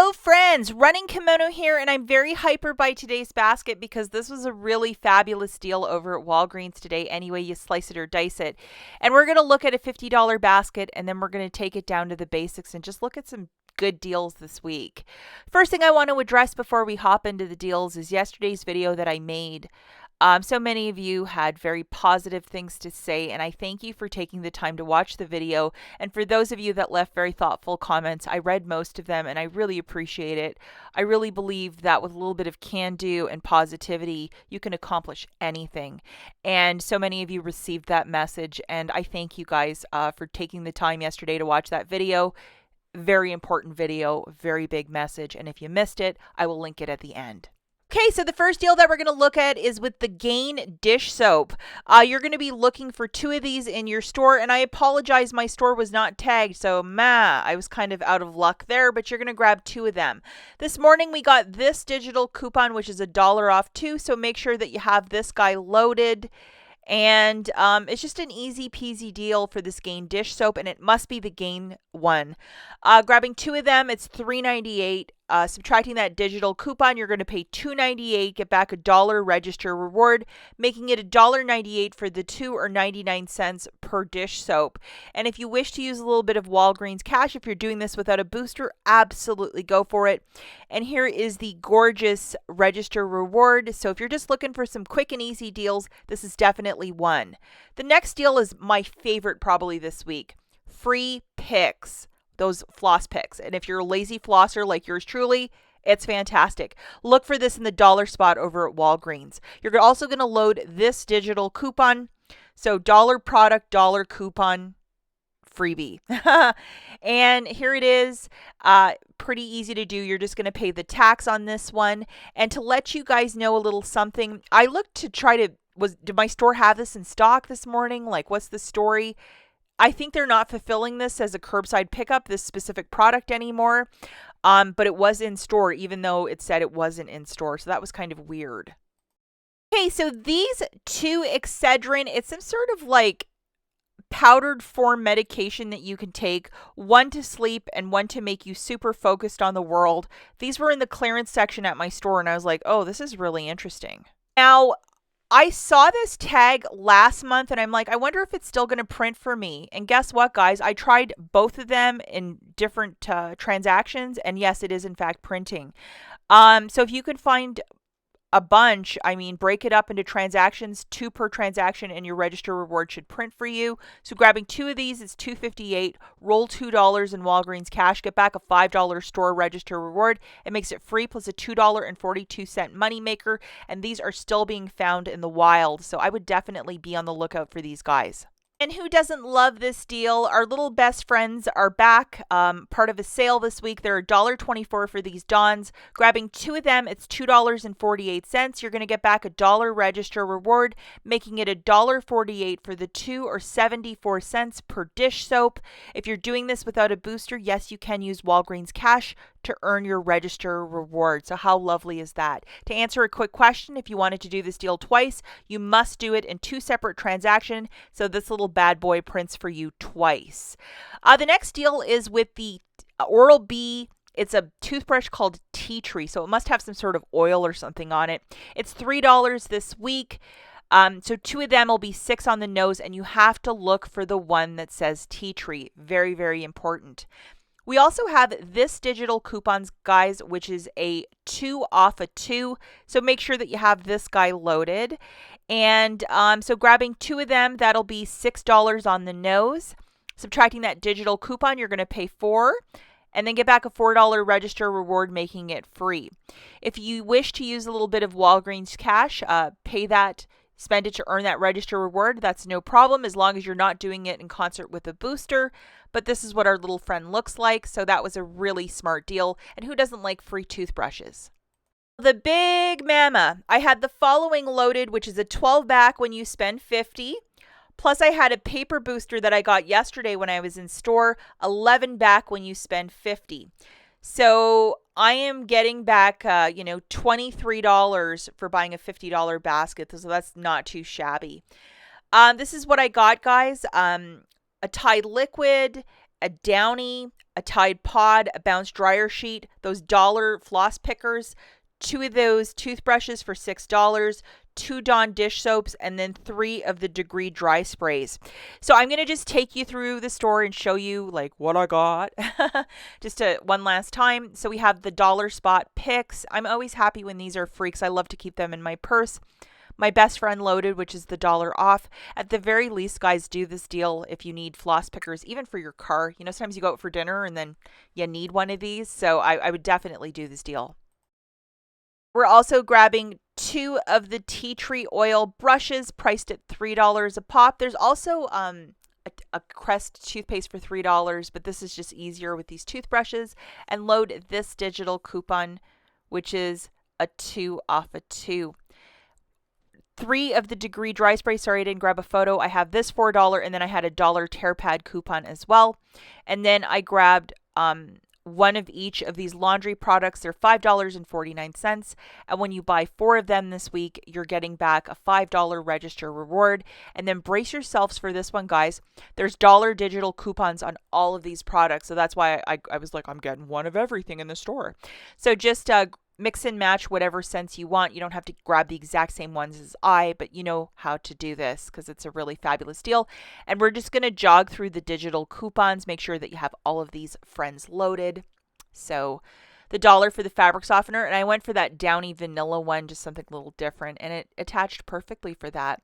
Hello friends, Running Kimono here, and I'm very hyper by today's basket because this was a really fabulous deal over at Walgreens today, any way you slice it or dice it. And we're going to look at a $50 basket, and then we're going to take it down to the basics and just look at some good deals this week. First thing I want to address before we hop into the deals is yesterday's video that I made. So many of you had very positive things to say, and I thank you for taking the time to watch the video. And for those of you that left very thoughtful comments, I read most of them, and I really appreciate it. I really believe that with a little bit of can-do and positivity, you can accomplish anything. And so many of you received that message, and I thank you guys for taking the time yesterday to watch that video. Very important video, very big message, and if you missed it, I will link it at the end. Okay, so the first deal that we're going to look at is with the Gain dish soap. You're going to be looking for 2 of these in your store, and I apologize, my store was not tagged, so I was kind of out of luck there, but you're going to grab 2 of them. This morning we got this digital coupon, which is $1 off too, so make sure that you have this guy loaded. And it's just an easy peasy deal for this Gain dish soap, and it must be the Gain one. Grabbing 2 of them, it's $3.98. Subtracting that digital coupon, you're going to pay $2.98, get back $1 register reward, making it $1.98 for the 2 or 99 cents per dish soap. And if you wish to use a little bit of Walgreens cash, if you're doing this without a booster, absolutely go for it. And here is the gorgeous register reward. So if you're just looking for some quick and easy deals, this is definitely one. The next deal is my favorite probably this week. Free picks. Those floss picks. And if you're a lazy flosser like yours truly, it's fantastic. Look for this in the dollar spot over at Walgreens. You're also going to load this digital coupon. So dollar product, dollar coupon, freebie. And here it is. Pretty easy to do. You're just going to pay the tax on this one. And to let you guys know a little something, I looked to try to, did my store have this in stock this morning? Like, what's the story? I think they're not fulfilling this as a curbside pickup, this specific product anymore, but it was in store, even though it said it wasn't in store, so that was kind of weird. Okay, so these 2 Excedrin, it's some sort of like powdered form medication that you can take, one to sleep and one to make you super focused on the world. These were in the clearance section at my store, and I was like, oh, this is really interesting. Now, I saw this tag last month and I'm like, I wonder if it's still going to print for me. And guess what, guys? I tried both of them in different transactions, and yes, it is in fact printing. So if you could find a bunch, I mean, break it up into transactions, 2 per transaction, and your register reward should print for you. So grabbing 2 of these is $2.58. Roll $2 in Walgreens cash, get back a $5 store register reward. It makes it free plus a $2.42 moneymaker, and these are still being found in the wild. So I would definitely be on the lookout for these guys. And who doesn't love this deal? Our little best friends are back, part of a sale this week. They're $1.24 for these Dawns. Grabbing 2 of them, it's $2.48. You're going to get back $1 register reward, making it $1.48 for the 2 or 74 cents per dish soap. If you're doing this without a booster, yes, you can use Walgreens cash to earn your register reward. So how lovely is that? To answer a quick question, if you wanted to do this deal twice, you must do it in 2 separate transactions. So this little bad boy prints for you twice. The next deal is with the Oral-B. It's a toothbrush called Tea Tree, so it must have some sort of oil or something on it. It's $3 this week. So 2 of them will be $6 on the nose, and you have to look for the one that says Tea Tree. Very, very important. We also have this digital coupons, guys, which is a 2 off a 2. So make sure that you have this guy loaded. And so grabbing 2 of them, that'll be $6 on the nose. Subtracting that digital coupon, you're going to pay $4. And then get back a $4 register reward, making it free. If you wish to use a little bit of Walgreens cash, pay that. Spend it to earn that register reward. That's no problem as long as you're not doing it in concert with a booster. But this is what our little friend looks like. So that was a really smart deal. And who doesn't like free toothbrushes? The big mama. I had the following loaded, which is a 12 back when you spend 50. Plus I had a paper booster that I got yesterday when I was in store, 11 back when you spend 50. So I am getting back, $23 for buying a $50 basket. So that's not too shabby. This is what I got, guys. A Tide liquid, a Downy, a Tide Pod, a Bounce dryer sheet, those dollar floss pickers, 2 of those toothbrushes for $6, 2 Dawn dish soaps, and then 3 of the Degree dry sprays. So I'm going to just take you through the store and show you like what I got just one last time. So we have the dollar spot picks. I'm always happy when these are free because I love to keep them in my purse. My Best Friend Loaded, which is the $1 off. At the very least, guys, do this deal if you need floss pickers, even for your car. You know, sometimes you go out for dinner and then you need one of these. So I would definitely do this deal. We're also grabbing 2 of the tea tree oil brushes priced at $3 a pop. There's also a Crest toothpaste for $3, but this is just easier with these toothbrushes. And load this digital coupon, which is a 2 off a 2. 3 of the Degree dry spray. Sorry, I didn't grab a photo. I have this for $1, and then I had a $1 tear pad coupon as well. And then I grabbed 1 of each of these laundry products. They're $5.49. And when you buy 4 of them this week, you're getting back a $5 register reward. And then brace yourselves for this one, guys. There's dollar digital coupons on all of these products. So that's why I was like, I'm getting 1 of everything in the store. So just mix and match whatever scents you want. You don't have to grab the exact same ones as I, but you know how to do this because it's a really fabulous deal. And we're just going to jog through the digital coupons, make sure that you have all of these friends loaded. So the $1 for the fabric softener, and I went for that Downy vanilla one, just something a little different, and it attached perfectly for that.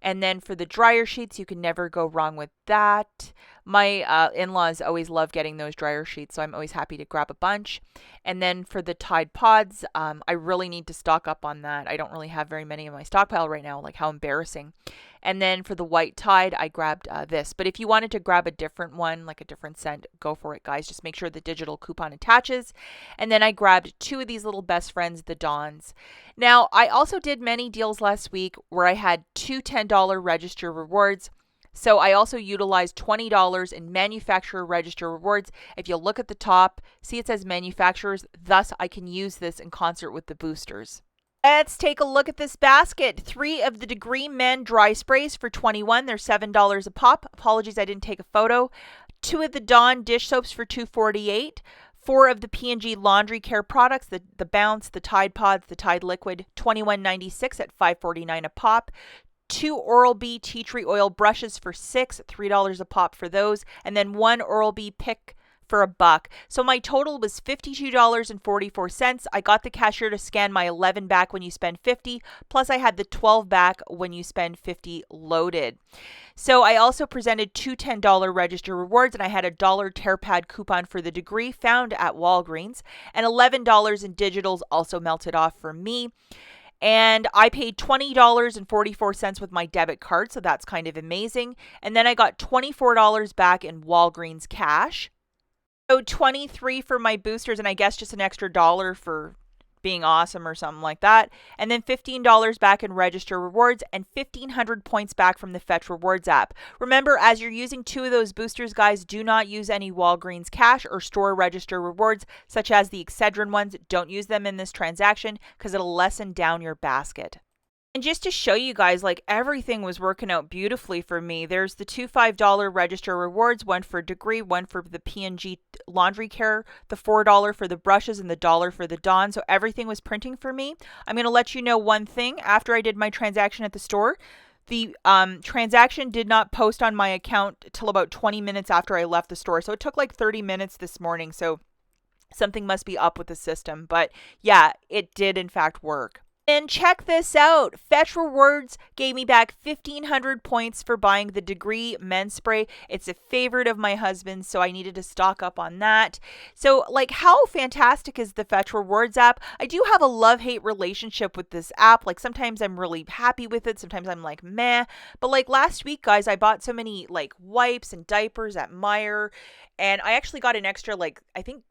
And then for the dryer sheets, you can never go wrong with that. My in-laws always love getting those dryer sheets, so I'm always happy to grab a bunch. And then for the Tide Pods, I really need to stock up on that. I don't really have very many in my stockpile right now, like how embarrassing. And then for the white Tide, I grabbed this. But if you wanted to grab a different one, like a different scent, go for it, guys. Just make sure the digital coupon attaches. And then I grabbed 2 of these little best friends, the Dawns. Now, I also did many deals last week where I had 2 $10 register rewards. So I also utilized $20 in manufacturer register rewards. If you look at the top, see it says manufacturers. Thus, I can use this in concert with the boosters. Let's take a look at this basket. 3 of the Degree Men dry sprays for $21. They're $7 a pop. Apologies, I didn't take a photo. 2 of the Dawn dish soaps for $2.48. 4 of the P&G laundry care products, the Bounce, the Tide Pods, the Tide Liquid, $21.96 at $5.49 a pop. 2 Oral-B tea tree oil brushes for $6, $3 a pop for those. And then 1 Oral-B pick for $1. So my total was $52.44. I got the cashier to scan my 11 back when you spend 50, plus I had the 12 back when you spend 50 loaded. So I also presented 2 $10 register rewards, and I had a $1 tear pad coupon for the Degree found at Walgreens, and $11 in digitals also melted off for me. And I paid $20.44 with my debit card, so that's kind of amazing. And then I got $24 back in Walgreens cash. So $23 for my boosters, and I guess just an extra $1 for being awesome or something like that. And then $15 back in register rewards and 1,500 points back from the Fetch Rewards app. Remember, as you're using 2 of those boosters, guys, do not use any Walgreens cash or store register rewards, such as the Excedrin ones. Don't use them in this transaction because it'll lessen down your basket. And just to show you guys, like everything was working out beautifully for me. There's the 2 $5 register rewards, 1 for Degree, 1 for the P&G laundry care, the $4 for the brushes, and the $1 for the Dawn. So everything was printing for me. I'm going to let you know one thing. After I did my transaction at the store, the transaction did not post on my account till about 20 minutes after I left the store. So it took like 30 minutes this morning. So something must be up with the system. But yeah, it did in fact work. And check this out. Fetch Rewards gave me back 1,500 points for buying the Degree men's spray. It's a favorite of my husband's, so I needed to stock up on that. So, like, how fantastic is the Fetch Rewards app? I do have a love-hate relationship with this app. Like, sometimes I'm really happy with it. Sometimes I'm like, meh. But, like, last week, guys, I bought so many, like, wipes and diapers at Meijer. And I actually got an extra, like, I think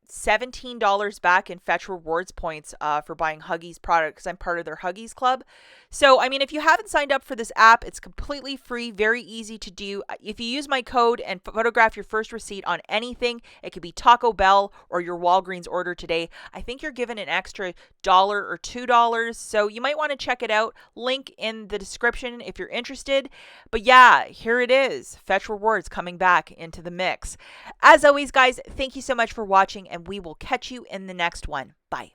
$17 back in Fetch Rewards points for buying Huggies products. I'm part of their Huggies club. So, I mean, if you haven't signed up for this app, it's completely free, very easy to do. If you use my code and photograph your first receipt on anything, it could be Taco Bell or your Walgreens order today, I think you're given an extra dollar or $2. So you might want to check it out. Link in the description if you're interested. But yeah, here it is. Fetch Rewards coming back into the mix. As always, guys, thank you so much for watching, and we will catch you in the next one. Bye.